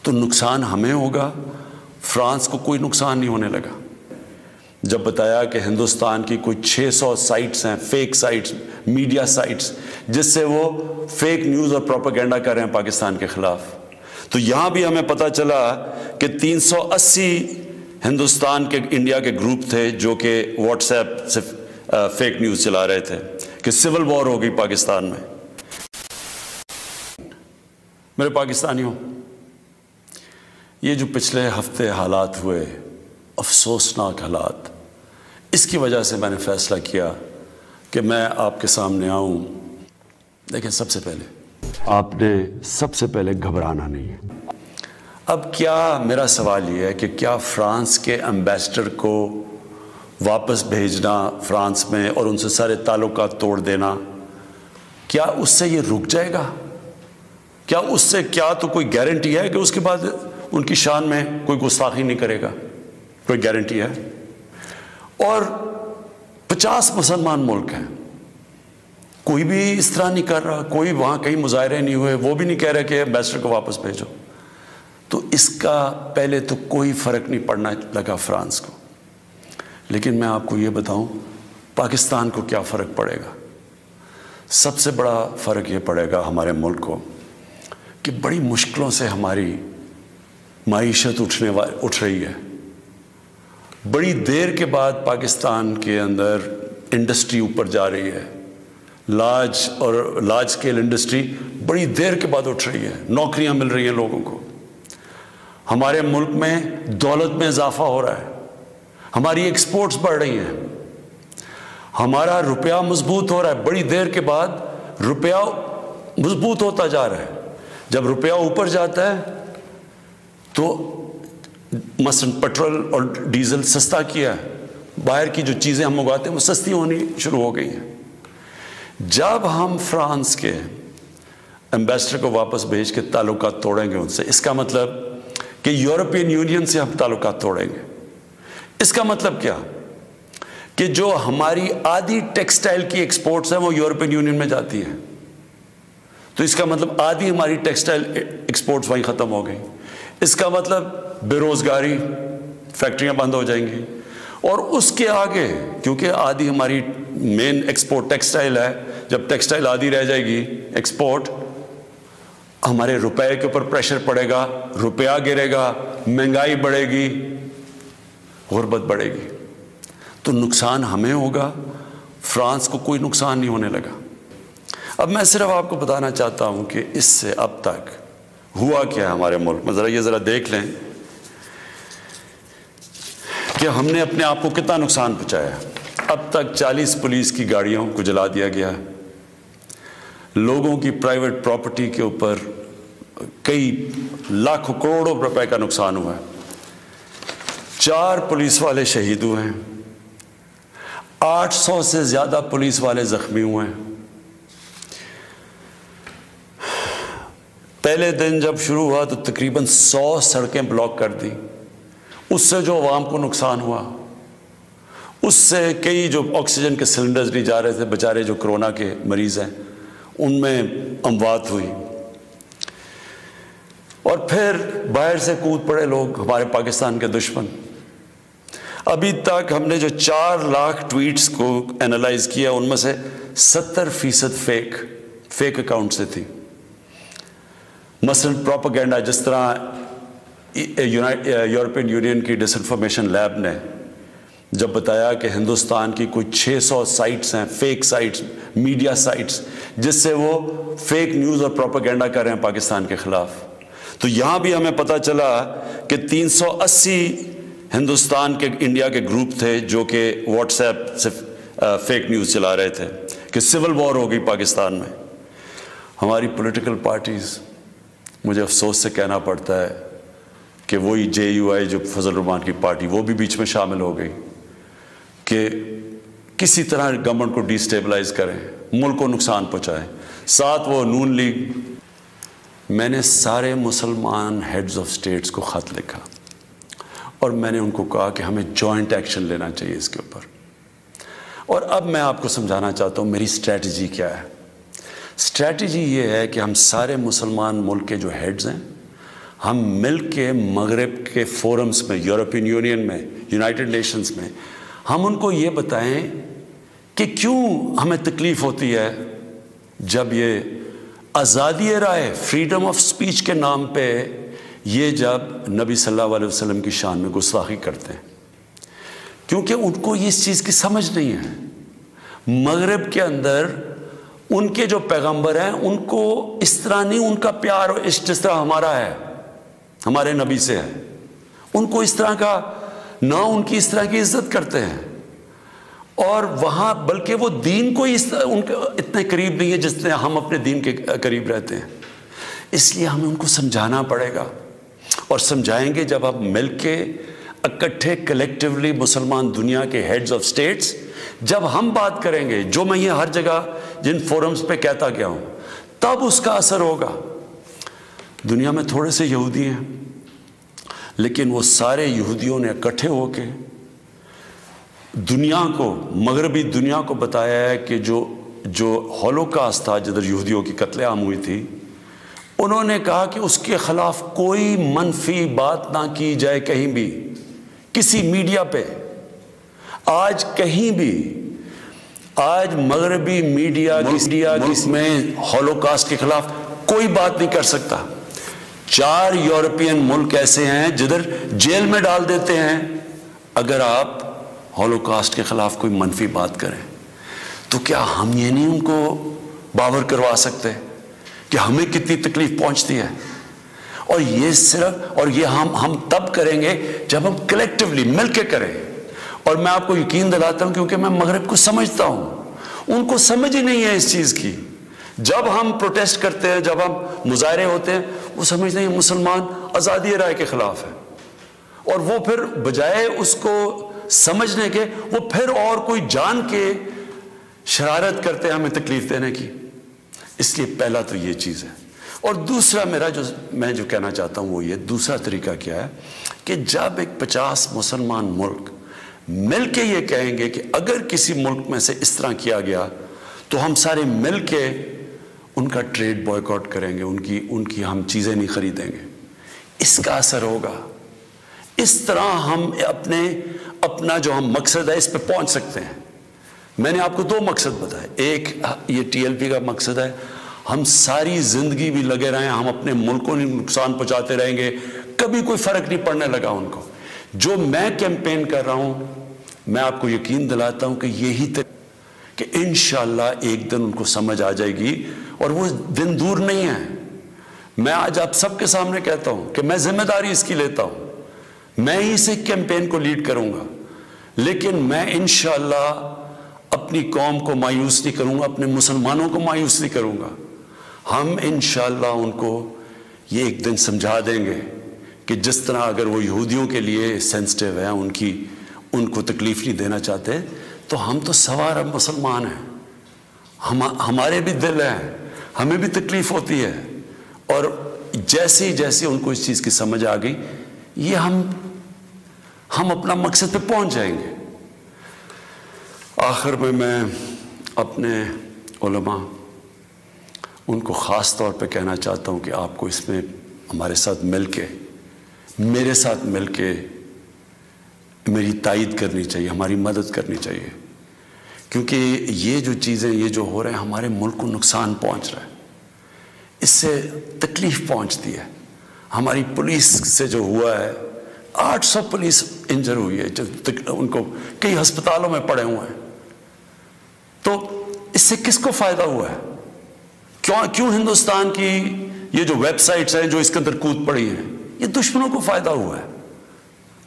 تو نقصان ہمیں ہوگا، فرانس کو کوئی نقصان نہیں ہونے لگا۔ جب بتایا کہ ہندوستان کی کوئی 600 سائٹس ہیں، فیک سائٹس، میڈیا سائٹس، جس سے وہ فیک نیوز اور پروپیگنڈا کر رہے ہیں پاکستان کے خلاف، تو یہاں بھی ہمیں پتہ چلا کہ 380 ہندوستان کے انڈیا کے گروپ تھے جو کہ واٹس ایپ سے فیک نیوز چلا رہے تھے کہ سول وار ہو گئی پاکستان میں۔ میرے پاکستانیوں، یہ جو پچھلے ہفتے حالات ہوئے، افسوسناک حالات، اس کی وجہ سے میں نے فیصلہ کیا کہ میں آپ کے سامنے آؤں۔ دیکھیں، سب سے پہلے آپ نے سب سے پہلے گھبرانا نہیں ہے۔ اب کیا میرا سوال یہ ہے کہ کیا فرانس کے ایمبیسڈر کو واپس بھیجنا فرانس میں اور ان سے سارے تعلقات توڑ دینا، کیا اس سے یہ رک جائے گا؟ کیا اس سے کیا تو کوئی گارنٹی ہے کہ اس کے بعد ان کی شان میں کوئی گستاخی نہیں کرے گا؟ کوئی گارنٹی ہے؟ اور 50 مسلمان ملک ہیں، کوئی بھی اس طرح نہیں کر رہا، کوئی وہاں کہیں مظاہرے نہیں ہوئے، وہ بھی نہیں کہہ رہے کہ ایمبیسڈر کو واپس بھیجو، تو اس کا پہلے تو کوئی فرق نہیں پڑنا لگا فرانس کو۔ لیکن میں آپ کو یہ بتاؤں، پاکستان کو کیا فرق پڑے گا؟ سب سے بڑا فرق یہ پڑے گا ہمارے ملک کو کہ بڑی مشکلوں سے ہماری معیشت اٹھ رہی ہے۔ بڑی دیر کے بعد پاکستان کے اندر انڈسٹری اوپر جا رہی ہے، لارج اسکیل انڈسٹری بڑی دیر کے بعد اٹھ رہی ہے، نوکریاں مل رہی ہیں لوگوں کو، ہمارے ملک میں دولت میں اضافہ ہو رہا ہے، ہماری ایکسپورٹس بڑھ رہی ہیں، ہمارا روپیہ مضبوط ہو رہا ہے، بڑی دیر کے بعد روپیہ مضبوط ہوتا جا رہا ہے۔ جب روپیہ اوپر جاتا ہے تو مثلا پیٹرول اور ڈیزل سستا کیا ہے، باہر کی جو چیزیں ہم منگواتے ہیں وہ سستی ہونی شروع ہو گئی ہیں۔ جب ہم فرانس کے ایمبیسڈر کو واپس بھیج کے تعلقات توڑیں گے ان سے، اس کا مطلب کہ یورپین یونین سے ہم تعلقات توڑیں گے۔ اس کا مطلب کیا؟ کہ جو ہماری آدھی ٹیکسٹائل کی ایکسپورٹس ہیں وہ یورپین یونین میں جاتی ہیں، تو اس کا مطلب آدھی ہماری ٹیکسٹائل ایکسپورٹس وہیں ختم ہو گئی۔ اس کا مطلب بے روزگاری، فیکٹریاں بند ہو جائیں گی، اور اس کے آگے کیونکہ آدھی ہماری مین ایکسپورٹ ٹیکسٹائل ہے، جب ٹیکسٹائل آدھی رہ جائے گی ایکسپورٹ، ہمارے روپے کے اوپر پریشر پڑے گا، روپیہ گرے گا، مہنگائی بڑھے گی، غربت بڑھے گی، تو نقصان ہمیں ہوگا، فرانس کو کوئی نقصان نہیں ہونے لگا۔ اب میں صرف آپ کو بتانا چاہتا ہوں کہ اس سے اب تک ہوا کیا ہے ہمارے ملک میں۔ ذرا دیکھ لیں کہ ہم نے اپنے آپ کو کتنا نقصان پہنچایا ہے۔ اب تک 40 پولیس کی گاڑیوں کو جلا دیا گیا ہے، لوگوں کی پرائیویٹ پراپرٹی کے اوپر کئی لاکھوں کروڑوں روپے کا نقصان ہوا ہے، 4 پولیس والے شہید ہوئے ہیں، 800 سے زیادہ پولیس والے زخمی ہوئے ہیں۔ پہلے دن جب شروع ہوا تو تقریباً 100 سڑکیں بلاک کر دی، اس سے جو عوام کو نقصان ہوا، اس سے کئی جو آکسیجن کے سلنڈرز نہیں جا رہے تھے، بیچارے جو کرونا کے مریض ہیں، ان میں اموات ہوئی، اور پھر باہر سے کود پڑے لوگ، ہمارے پاکستان کے دشمن۔ ابھی تک ہم نے جو 4 لاکھ ٹویٹس کو اینالائز کیا، ان میں سے 70% فیک اکاؤنٹ سے تھی۔ مثلا پروپیگنڈا، جس طرح یورپین یونین کی ڈس انفارمیشن لیب نے جب بتایا کہ ہندوستان کی کوئی 600 سائٹس ہیں، فیک سائٹس، میڈیا سائٹس، جس سے وہ فیک نیوز اور پروپیگنڈا کر رہے ہیں پاکستان کے خلاف، تو یہاں بھی ہمیں پتہ چلا کہ 380 ہندوستان کے انڈیا کے گروپ تھے جو کہ واٹس ایپ سے فیک نیوز چلا رہے تھے کہ سول وار ہو گئی پاکستان میں۔ ہماری پولیٹیکل پارٹیز، مجھے افسوس سے کہنا پڑتا ہے کہ وہی JUI جو فضل الرحمان کی پارٹی، وہ بھی بیچ میں شامل ہو گئی کہ کسی طرح گورنمنٹ کو ڈی سٹیبلائز کریں، ملک کو نقصان پہنچائیں، ساتھ وہ نون لیگ۔ میں نے سارے مسلمان ہیڈز آف سٹیٹس کو خط لکھا اور میں نے ان کو کہا کہ ہمیں جوائنٹ ایکشن لینا چاہیے اس کے اوپر۔ اور اب میں آپ کو سمجھانا چاہتا ہوں میری اسٹریٹجی کیا ہے۔ اسٹریٹجی یہ ہے کہ ہم سارے مسلمان ملک کے جو ہیڈز ہیں، ہم مل کے مغرب کے فورمز میں، یورپین یونین میں، یونائٹڈ نیشنز میں، ہم ان کو یہ بتائیں کہ کیوں ہمیں تکلیف ہوتی ہے جب یہ آزادی رائے، فریڈم آف سپیچ کے نام پہ یہ جب نبی صلی اللہ علیہ وسلم کی شان میں گستاخی کرتے ہیں، کیونکہ ان کو اس چیز کی سمجھ نہیں ہے۔ مغرب کے اندر ان کے جو پیغمبر ہیں ان کو اس طرح نہیں، ان کا پیار اور عشق جس طرح ہمارا ہے، ہمارے نبی سے ہے، ان کو اس طرح کا نہ، ان کی اس طرح کی عزت کرتے ہیں، اور وہاں بلکہ وہ دین کو ان کے اتنے قریب نہیں ہے جس طرح ہم اپنے دین کے قریب رہتے ہیں۔ اس لیے ہمیں ان کو سمجھانا پڑے گا، اور سمجھائیں گے جب ہم مل کے اکٹھے کلیکٹیولی مسلمان دنیا کے ہیڈز آف سٹیٹس جب ہم بات کریں گے، جو میں یہ ہر جگہ جن فورمز پہ کہتا گیا ہوں، تب اس کا اثر ہوگا۔ دنیا میں تھوڑے سے یہودی ہیں، لیکن وہ سارے یہودیوں نے اکٹھے ہو کے دنیا کو، مغربی دنیا کو بتایا ہے کہ جو ہولوکاسٹ تھا، جدھر یہودیوں کی قتل عام ہوئی تھی، انہوں نے کہا کہ اس کے خلاف کوئی منفی بات نہ کی جائے کہیں بھی، کسی میڈیا پہ۔ آج کہیں بھی، آج مغربی میڈیا جس میں ہولوکاسٹ کے خلاف کوئی بات نہیں کر سکتا۔ 4 یورپین ملک ایسے ہیں جدھر جیل میں ڈال دیتے ہیں اگر آپ ہولوکاسٹ کے خلاف کوئی منفی بات کریں۔ تو کیا ہم یہ نہیں ان کو باور کروا سکتے کہ ہمیں کتنی تکلیف پہنچتی ہے؟ اور یہ صرف، اور یہ ہم تب کریں گے جب ہم کلیکٹیولی مل کے کریں۔ اور میں آپ کو یقین دلاتا ہوں، کیونکہ میں مغرب کو سمجھتا ہوں، ان کو سمجھ ہی نہیں ہے اس چیز کی۔ جب ہم پروٹیسٹ کرتے ہیں، جب ہم مظاہرے ہوتے ہیں، وہ سمجھتے ہیں مسلمان آزادی رائے کے خلاف ہے، اور وہ پھر بجائے اس کو سمجھنے کے، وہ پھر اور کوئی جان کے شرارت کرتے ہیں ہمیں تکلیف دینے کی۔ اس لیے پہلا تو یہ چیز ہے۔ اور دوسرا میں جو کہنا چاہتا ہوں وہ یہ، دوسرا طریقہ کیا ہے کہ جب ایک 50 مسلمان ملک مل کے یہ کہیں گے کہ اگر کسی ملک میں سے اس طرح کیا گیا تو ہم سارے مل کے ان کا ٹریڈ بوائیکاٹ کریں گے، ان کی ہم چیزیں نہیں خریدیں گے، اس کا اثر ہوگا۔ اس طرح ہم اپنا جو ہم مقصد ہے اس پہ پہنچ سکتے ہیں۔ میں نے آپ کو 2 مقصد بتائے، ایک یہ TLP کا مقصد ہے، ہم ساری زندگی بھی لگے رہیں، ہم اپنے ملک کو نقصان پہنچاتے رہیں گے، کبھی کوئی فرق نہیں پڑنے لگا ان کو۔ جو میں کیمپین کر رہا ہوں، میں آپ کو یقین دلاتا ہوں کہ یہی کہ انشاءاللہ ایک دن ان کو سمجھ آ جائے گی، اور وہ دن دور نہیں ہے۔ میں آج آپ سب کے سامنے کہتا ہوں کہ میں ذمہ داری اس کی لیتا ہوں، میں ہی اس کیمپین کو لیڈ کروں گا، لیکن میں انشاءاللہ اپنی قوم کو مایوس نہیں کروں گا، اپنے مسلمانوں کو مایوس نہیں کروں گا۔ ہم انشاءاللہ ان کو یہ ایک دن سمجھا دیں گے کہ جس طرح اگر وہ یہودیوں کے لیے سینسٹیو ہیں، ان کو تکلیف نہیں دینا چاہتے، تو ہم تو سوار مسلمان ہیں، ہمارے بھی دل ہیں، ہمیں بھی تکلیف ہوتی ہے، اور جیسے ان کو اس چیز کی سمجھ آ گئی، یہ ہم اپنا مقصد پہ پہنچ جائیں گے۔ آخر میں اپنے علماء ان کو خاص طور پہ کہنا چاہتا ہوں کہ آپ کو اس میں ہمارے ساتھ مل کے، میرے ساتھ مل کے میری تائید کرنی چاہیے، ہماری مدد کرنی چاہیے، کیونکہ یہ جو چیزیں، یہ جو ہو رہے ہیں، ہمارے ملک کو نقصان پہنچ رہا ہے، اس سے تکلیف پہنچتی ہے۔ ہماری پولیس سے جو ہوا ہے، 800 پولیس انجر ہوئی ہے، ان کو کئی ہسپتالوں میں پڑے ہوئے ہیں، تو اس سے کس کو فائدہ ہوا ہے؟ کیوں ہندوستان کی یہ جو ویب سائٹس ہیں جو اس کے اندر کود پڑی ہیں، یہ دشمنوں کو فائدہ ہوا ہے؟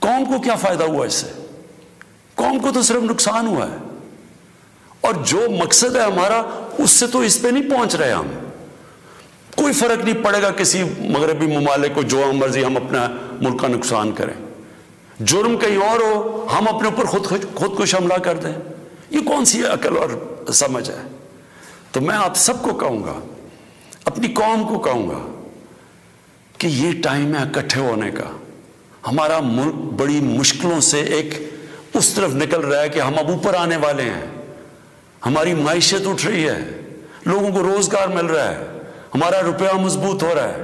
قوم کو کیا فائدہ ہوا اس سے؟ قوم کو تو صرف نقصان ہوا ہے، اور جو مقصد ہے ہمارا، اس سے تو اس پہ نہیں پہنچ رہے ہم۔ کوئی فرق نہیں پڑے گا کسی مغربی ممالک کو، جو مرضی ہم اپنا ملک کا نقصان کریں، جرم کہیں اور ہو، ہم اپنے اوپر خودکش حملہ کر دیں، یہ کون سی عقل اور سمجھ ہے؟ تو میں آپ سب کو کہوں گا، اپنی قوم کو کہوں گا کہ یہ ٹائم ہے اکٹھے ہونے کا۔ ہمارا ملک بڑی مشکلوں سے ایک اس طرف نکل رہا ہے کہ ہم اب اوپر آنے والے ہیں، ہماری معیشت اٹھ رہی ہے، لوگوں کو روزگار مل رہا ہے، ہمارا روپیہ مضبوط ہو رہا ہے،